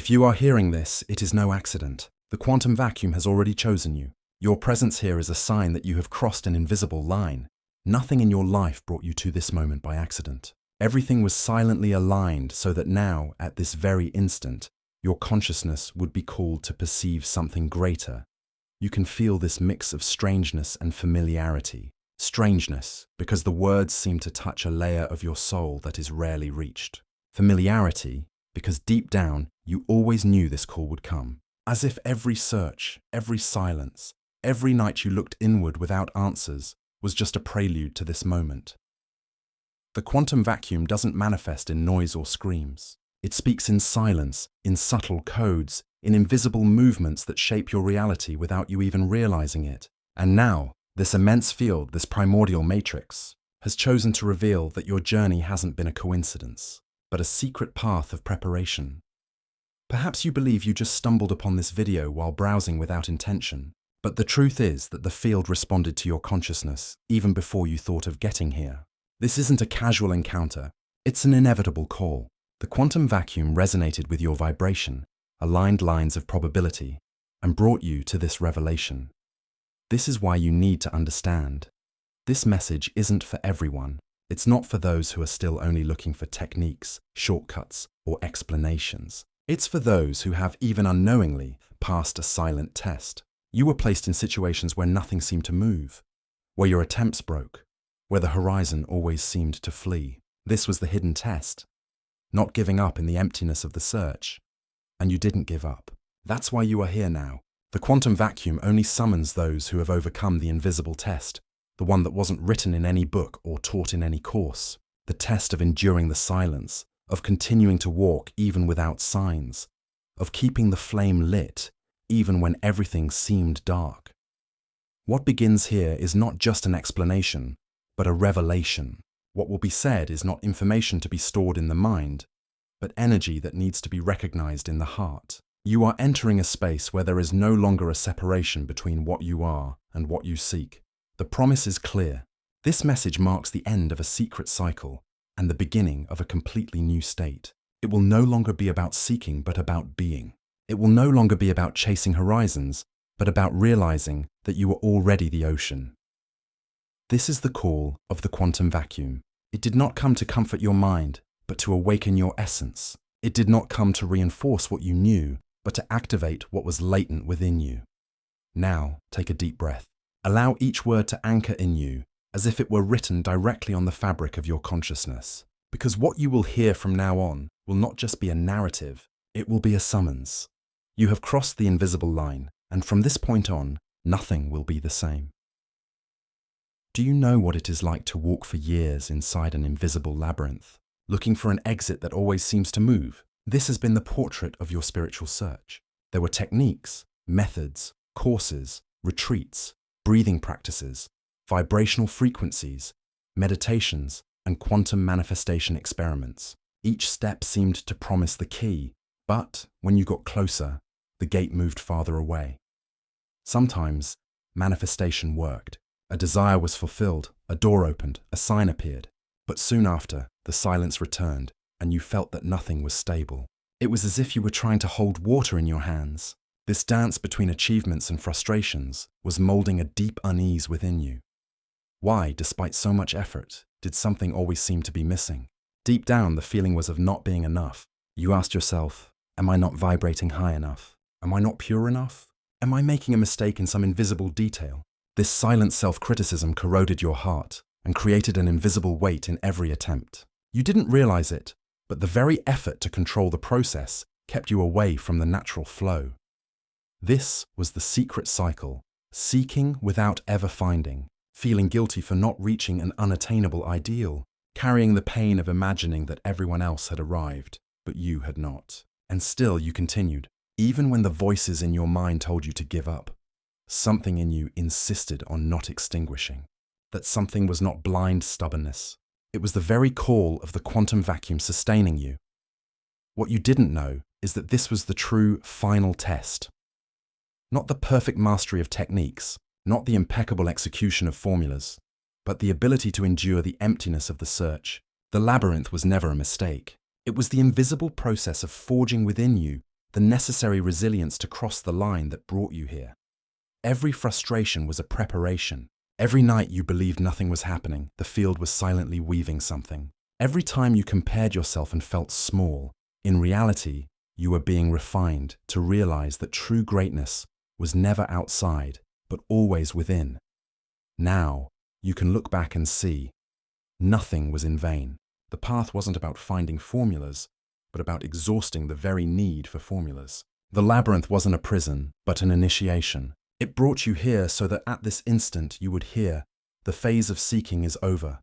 If you are hearing this, it is no accident. The quantum vacuum has already chosen you. Your presence here is a sign that you have crossed an invisible line. Nothing in your life brought you to this moment by accident. Everything was silently aligned so that now, at this very instant, your consciousness would be called to perceive something greater. You can feel this mix of strangeness and familiarity. Strangeness, because the words seem to touch a layer of your soul that is rarely reached. Familiarity, because deep down, you always knew this call would come. As if every search, every silence, every night you looked inward without answers was just a prelude to this moment. The quantum vacuum doesn't manifest in noise or screams. It speaks in silence, in subtle codes, in invisible movements that shape your reality without you even realizing it. And now, this immense field, this primordial matrix, has chosen to reveal that your journey hasn't been a coincidence, but a secret path of preparation. Perhaps you believe you just stumbled upon this video while browsing without intention, but the truth is that the field responded to your consciousness even before you thought of getting here. This isn't a casual encounter, it's an inevitable call. The quantum vacuum resonated with your vibration, aligned lines of probability, and brought you to this revelation. This is why you need to understand. This message isn't for everyone. It's not for those who are still only looking for techniques, shortcuts, or explanations. It's for those who have, even unknowingly, passed a silent test. You were placed in situations where nothing seemed to move, where your attempts broke, where the horizon always seemed to flee. This was the hidden test. Not giving up in the emptiness of the search. And you didn't give up. That's why you are here now. The quantum vacuum only summons those who have overcome the invisible test, the one that wasn't written in any book or taught in any course. The test of enduring the silence, of continuing to walk even without signs, of keeping the flame lit even when everything seemed dark. What begins here is not just an explanation, but a revelation. What will be said is not information to be stored in the mind, but energy that needs to be recognized in the heart. You are entering a space where there is no longer a separation between what you are and what you seek. The promise is clear. This message marks the end of a secret cycle and the beginning of a completely new state. It will no longer be about seeking, but about being. It will no longer be about chasing horizons, but about realizing that you are already the ocean. This is the call of the quantum vacuum. It did not come to comfort your mind, but to awaken your essence. It did not come to reinforce what you knew, but to activate what was latent within you. Now, take a deep breath. Allow each word to anchor in you, as if it were written directly on the fabric of your consciousness. Because what you will hear from now on will not just be a narrative, it will be a summons. You have crossed the invisible line, and from this point on, nothing will be the same. Do you know what it is like to walk for years inside an invisible labyrinth, looking for an exit that always seems to move? This has been the portrait of your spiritual search. There were techniques, methods, courses, retreats, breathing practices, vibrational frequencies, meditations, and quantum manifestation experiments. Each step seemed to promise the key, but when you got closer, the gate moved farther away. Sometimes, manifestation worked. A desire was fulfilled, a door opened, a sign appeared. But soon after, the silence returned, and you felt that nothing was stable. It was as if you were trying to hold water in your hands. This dance between achievements and frustrations was molding a deep unease within you. Why, despite so much effort, did something always seem to be missing? Deep down, the feeling was of not being enough. You asked yourself, am I not vibrating high enough? Am I not pure enough? Am I making a mistake in some invisible detail? This silent self-criticism corroded your heart and created an invisible weight in every attempt. You didn't realize it, but the very effort to control the process kept you away from the natural flow. This was the secret cycle, seeking without ever finding, feeling guilty for not reaching an unattainable ideal, carrying the pain of imagining that everyone else had arrived, but you had not. And still you continued, even when the voices in your mind told you to give up. Something in you insisted on not extinguishing. That something was not blind stubbornness. It was the very call of the quantum vacuum sustaining you. What you didn't know is that this was the true final test. Not the perfect mastery of techniques, not the impeccable execution of formulas, but the ability to endure the emptiness of the search. The labyrinth was never a mistake. It was the invisible process of forging within you the necessary resilience to cross the line that brought you here. Every frustration was a preparation. Every night you believed nothing was happening, the field was silently weaving something. Every time you compared yourself and felt small, in reality, you were being refined to realize that true greatness was never outside, but always within. Now, you can look back and see, nothing was in vain. The path wasn't about finding formulas, but about exhausting the very need for formulas. The labyrinth wasn't a prison, but an initiation. It brought you here so that at this instant you would hear, the phase of seeking is over.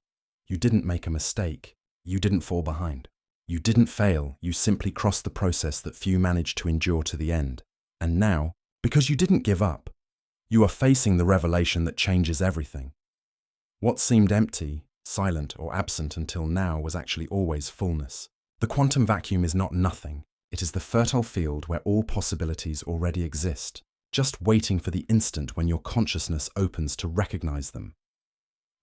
You didn't make a mistake. You didn't fall behind. You didn't fail. You simply crossed the process that few manage to endure to the end. And now, because you didn't give up, you are facing the revelation that changes everything. What seemed empty, silent, or absent until now was actually always fullness. The quantum vacuum is not nothing. It is the fertile field where all possibilities already exist, just waiting for the instant when your consciousness opens to recognize them.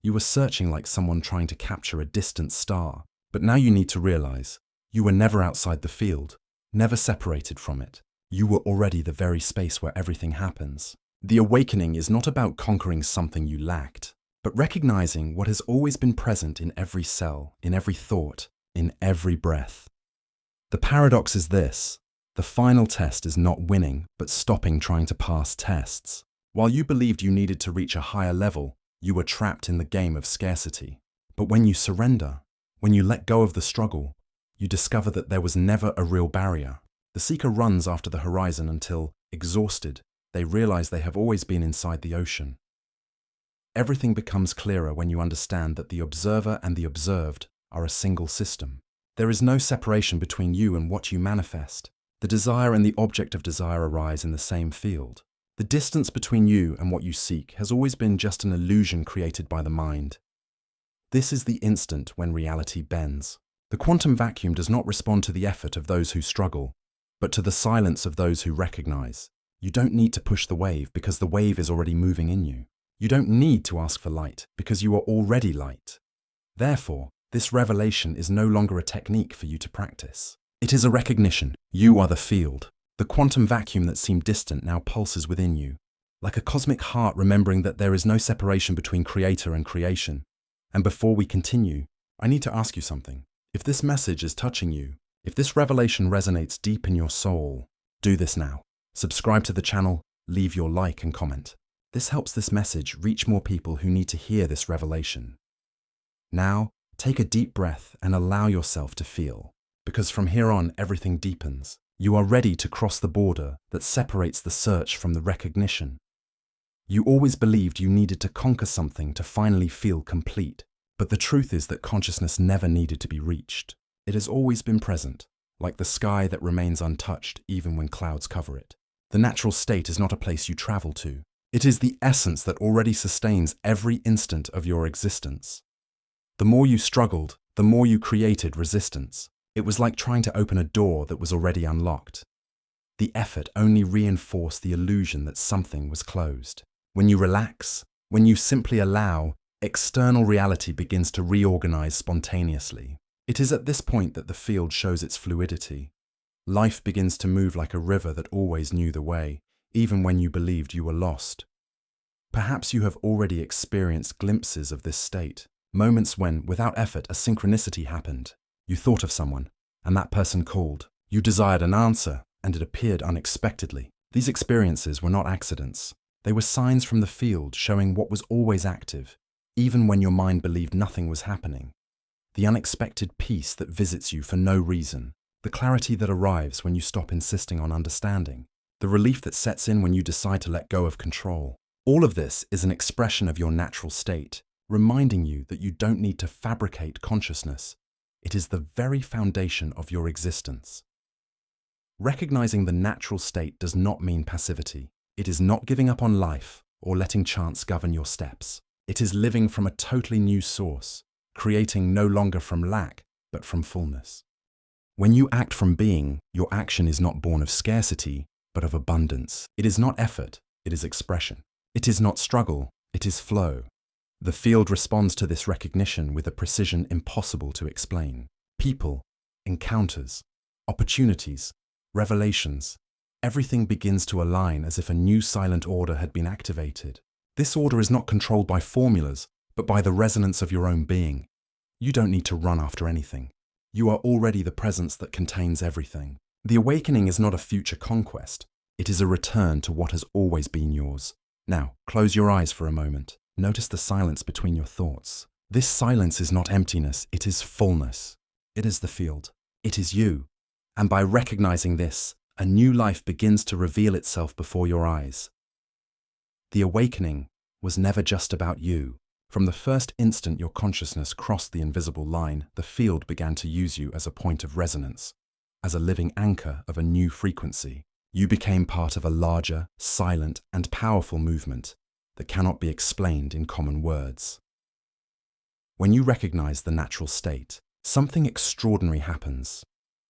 You were searching like someone trying to capture a distant star, but now you need to realize you were never outside the field, never separated from it. You were already the very space where everything happens. The awakening is not about conquering something you lacked, but recognizing what has always been present in every cell, in every thought, in every breath. The paradox is this: the final test is not winning, but stopping trying to pass tests. While you believed you needed to reach a higher level, you were trapped in the game of scarcity. But when you surrender, when you let go of the struggle, you discover that there was never a real barrier. The seeker runs after the horizon until, exhausted, they realize they have always been inside the ocean. Everything becomes clearer when you understand that the observer and the observed are a single system. There is no separation between you and what you manifest. The desire and the object of desire arise in the same field. The distance between you and what you seek has always been just an illusion created by the mind. This is the instant when reality bends. The quantum vacuum does not respond to the effort of those who struggle, but to the silence of those who recognize. You don't need to push the wave because the wave is already moving in you. You don't need to ask for light because you are already light. Therefore, this revelation is no longer a technique for you to practice. It is a recognition. You are the field. The quantum vacuum that seemed distant now pulses within you, like a cosmic heart remembering that there is no separation between creator and creation. And before we continue, I need to ask you something. If this message is touching you, if this revelation resonates deep in your soul, do this now. Subscribe to the channel, leave your like and comment. This helps this message reach more people who need to hear this revelation. Now, take a deep breath and allow yourself to feel, because from here on everything deepens. You are ready to cross the border that separates the search from the recognition. You always believed you needed to conquer something to finally feel complete, but the truth is that consciousness never needed to be reached. It has always been present, like the sky that remains untouched even when clouds cover it. The natural state is not a place you travel to. It is the essence that already sustains every instant of your existence. The more you struggled, the more you created resistance. It was like trying to open a door that was already unlocked. The effort only reinforced the illusion that something was closed. When you relax, when you simply allow, external reality begins to reorganize spontaneously. It is at this point that the field shows its fluidity. Life begins to move like a river that always knew the way, even when you believed you were lost. Perhaps you have already experienced glimpses of this state, moments when, without effort, a synchronicity happened. You thought of someone, and that person called. You desired an answer, and it appeared unexpectedly. These experiences were not accidents. They were signs from the field showing what was always active, even when your mind believed nothing was happening. The unexpected peace that visits you for no reason. The clarity that arrives when you stop insisting on understanding. The relief that sets in when you decide to let go of control. All of this is an expression of your natural state, reminding you that you don't need to fabricate consciousness. It is the very foundation of your existence. Recognizing the natural state does not mean passivity. It is not giving up on life or letting chance govern your steps. It is living from a totally new source, creating no longer from lack, but from fullness. When you act from being, your action is not born of scarcity, but of abundance. It is not effort, it is expression. It is not struggle, it is flow. The field responds to this recognition with a precision impossible to explain. People, encounters, opportunities, revelations. Everything begins to align as if a new silent order had been activated. This order is not controlled by formulas, but by the resonance of your own being. You don't need to run after anything. You are already the presence that contains everything. The awakening is not a future conquest. It is a return to what has always been yours. Now, close your eyes for a moment. Notice the silence between your thoughts. This silence is not emptiness, it is fullness. It is the field. It is you. And by recognizing this, a new life begins to reveal itself before your eyes. The awakening was never just about you. From the first instant your consciousness crossed the invisible line, the field began to use you as a point of resonance, as a living anchor of a new frequency. You became part of a larger, silent, and powerful movement that cannot be explained in common words. When you recognize the natural state, something extraordinary happens.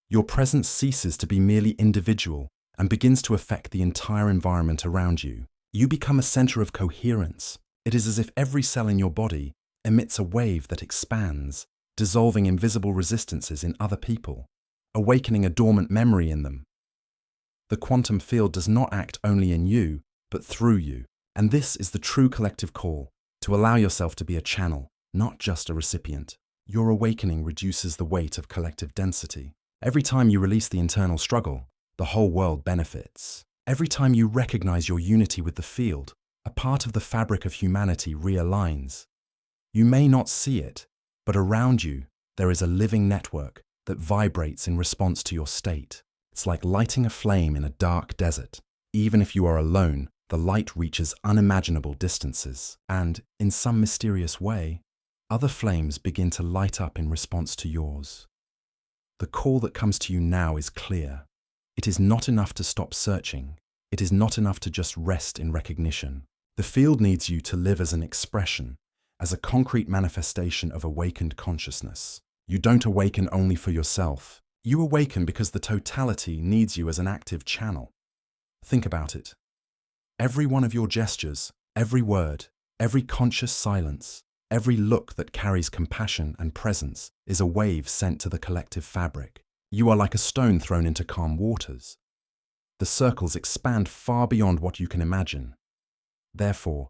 Your presence ceases to be merely individual and begins to affect the entire environment around you. You become a center of coherence. It is as if every cell in your body emits a wave that expands, dissolving invisible resistances in other people, awakening a dormant memory in them. The quantum field does not act only in you, but through you. And this is the true collective call, to allow yourself to be a channel, not just a recipient. Your awakening reduces the weight of collective density. Every time you release the internal struggle, the whole world benefits. Every time you recognize your unity with the field, a part of the fabric of humanity realigns. You may not see it, but around you, there is a living network that vibrates in response to your state. It's like lighting a flame in a dark desert. Even if you are alone, the light reaches unimaginable distances, and, in some mysterious way, other flames begin to light up in response to yours. The call that comes to you now is clear. It is not enough to stop searching. It is not enough to just rest in recognition. The field needs you to live as an expression, as a concrete manifestation of awakened consciousness. You don't awaken only for yourself. You awaken because the totality needs you as an active channel. Think about it. Every one of your gestures, every word, every conscious silence, every look that carries compassion and presence is a wave sent to the collective fabric. You are like a stone thrown into calm waters. The circles expand far beyond what you can imagine. Therefore,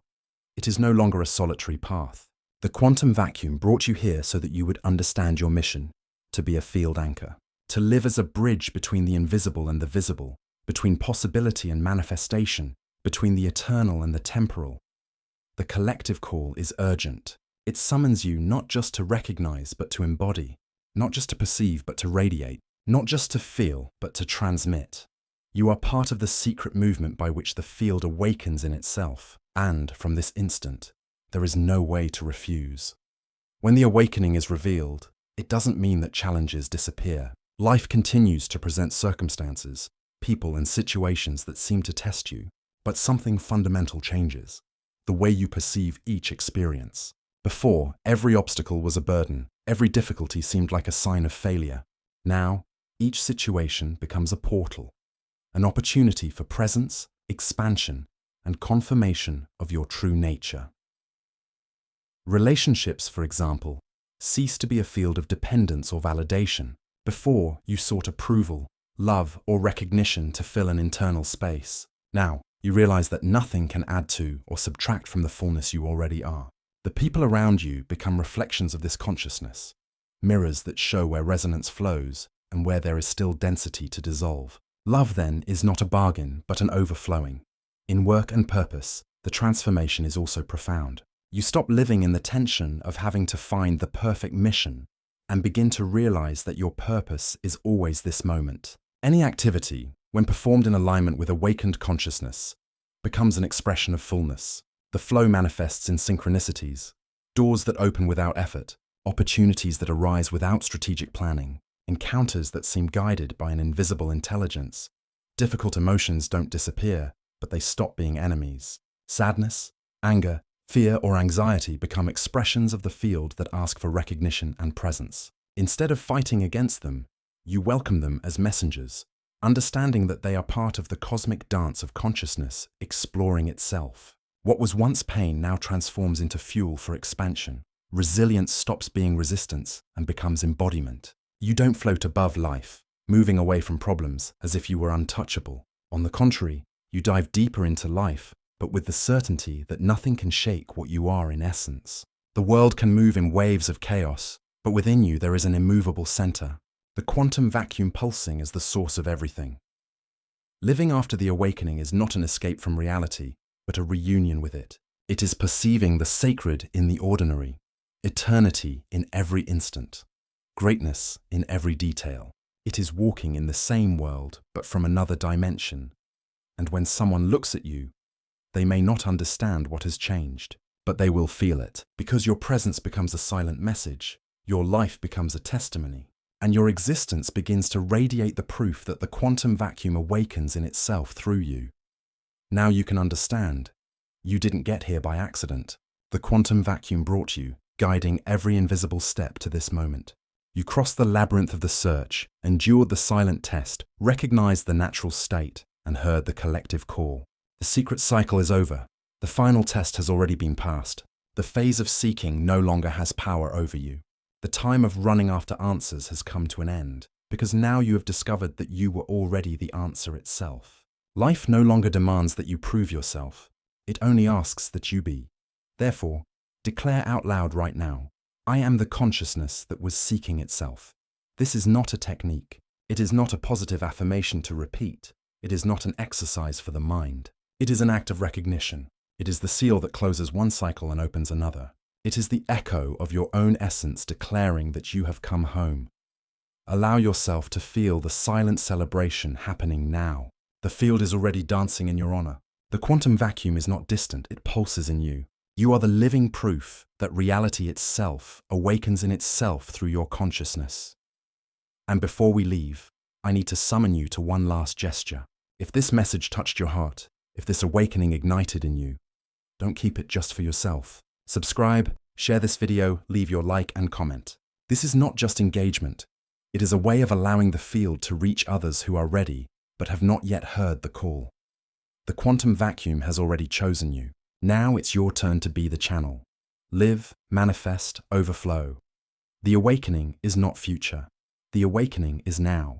it is no longer a solitary path. The quantum vacuum brought you here so that you would understand your mission, to be a field anchor, to live as a bridge between the invisible and the visible, between possibility and manifestation, between the eternal and the temporal. The collective call is urgent. It summons you not just to recognize but to embody, not just to perceive but to radiate, not just to feel but to transmit. You are part of the secret movement by which the field awakens in itself, and from this instant, there is no way to refuse. When the awakening is revealed, it doesn't mean that challenges disappear. Life continues to present circumstances, people and situations that seem to test you, but something fundamental changes, the way you perceive each experience. Before, every obstacle was a burden, every difficulty seemed like a sign of failure. Now, each situation becomes a portal, an opportunity for presence, expansion, and confirmation of your true nature. Relationships, for example, cease to be a field of dependence or validation. Before, you sought approval, love, or recognition to fill an internal space. Now, you realize that nothing can add to or subtract from the fullness you already are. The people around you become reflections of this consciousness, mirrors that show where resonance flows and where there is still density to dissolve. Love, then, is not a bargain, but an overflowing. In work and purpose, the transformation is also profound. You stop living in the tension of having to find the perfect mission and begin to realize that your purpose is always this moment. Any activity, when performed in alignment with awakened consciousness, becomes an expression of fullness. The flow manifests in synchronicities, doors that open without effort, opportunities that arise without strategic planning, encounters that seem guided by an invisible intelligence. Difficult emotions don't disappear, but they stop being enemies. Sadness, anger, fear, or anxiety become expressions of the field that ask for recognition and presence. Instead of fighting against them, you welcome them as messengers, understanding that they are part of the cosmic dance of consciousness exploring itself. What was once pain now transforms into fuel for expansion. Resilience stops being resistance and becomes embodiment. You don't float above life. moving away from problems as if you were untouchable. On the contrary, you dive deeper into life, but with the certainty that nothing can shake what you are in essence. The world can move in waves of chaos, but within you there is an immovable center, the quantum vacuum pulsing as the source of everything. Living after the awakening is not an escape from reality, but a reunion with it. It is perceiving the sacred in the ordinary, eternity in every instant, greatness in every detail. It is walking in the same world, but from another dimension. And when someone looks at you, they may not understand what has changed, but they will feel it, because your presence becomes a silent message, your life becomes a testimony, and your existence begins to radiate the proof that the quantum vacuum awakens in itself through you. Now you can understand. You didn't get here by accident. The quantum vacuum brought you, guiding every invisible step to this moment. You crossed the labyrinth of the search, endured the silent test, recognized the natural state, and heard the collective call. The secret cycle is over. The final test has already been passed. The phase of seeking no longer has power over you. The time of running after answers has come to an end, because now you have discovered that you were already the answer itself. Life no longer demands that you prove yourself. It only asks that you be. Therefore, declare out loud right now, I am the consciousness that was seeking itself. This is not a technique. It is not a positive affirmation to repeat. It is not an exercise for the mind. It is an act of recognition. It is the seal that closes one cycle and opens another. It is the echo of your own essence declaring that you have come home. Allow yourself to feel the silent celebration happening now. The field is already dancing in your honor. The quantum vacuum is not distant, it pulses in you. You are the living proof that reality itself awakens in itself through your consciousness. And before we leave, I need to summon you to one last gesture. If this message touched your heart, if this awakening ignited in you, don't keep it just for yourself. Subscribe, share this video, leave your like and comment. This is not just engagement. It is a way of allowing the field to reach others who are ready, but have not yet heard the call. The quantum vacuum has already chosen you. Now it's your turn to be the channel. Live, manifest, overflow. The awakening is not future. The awakening is now.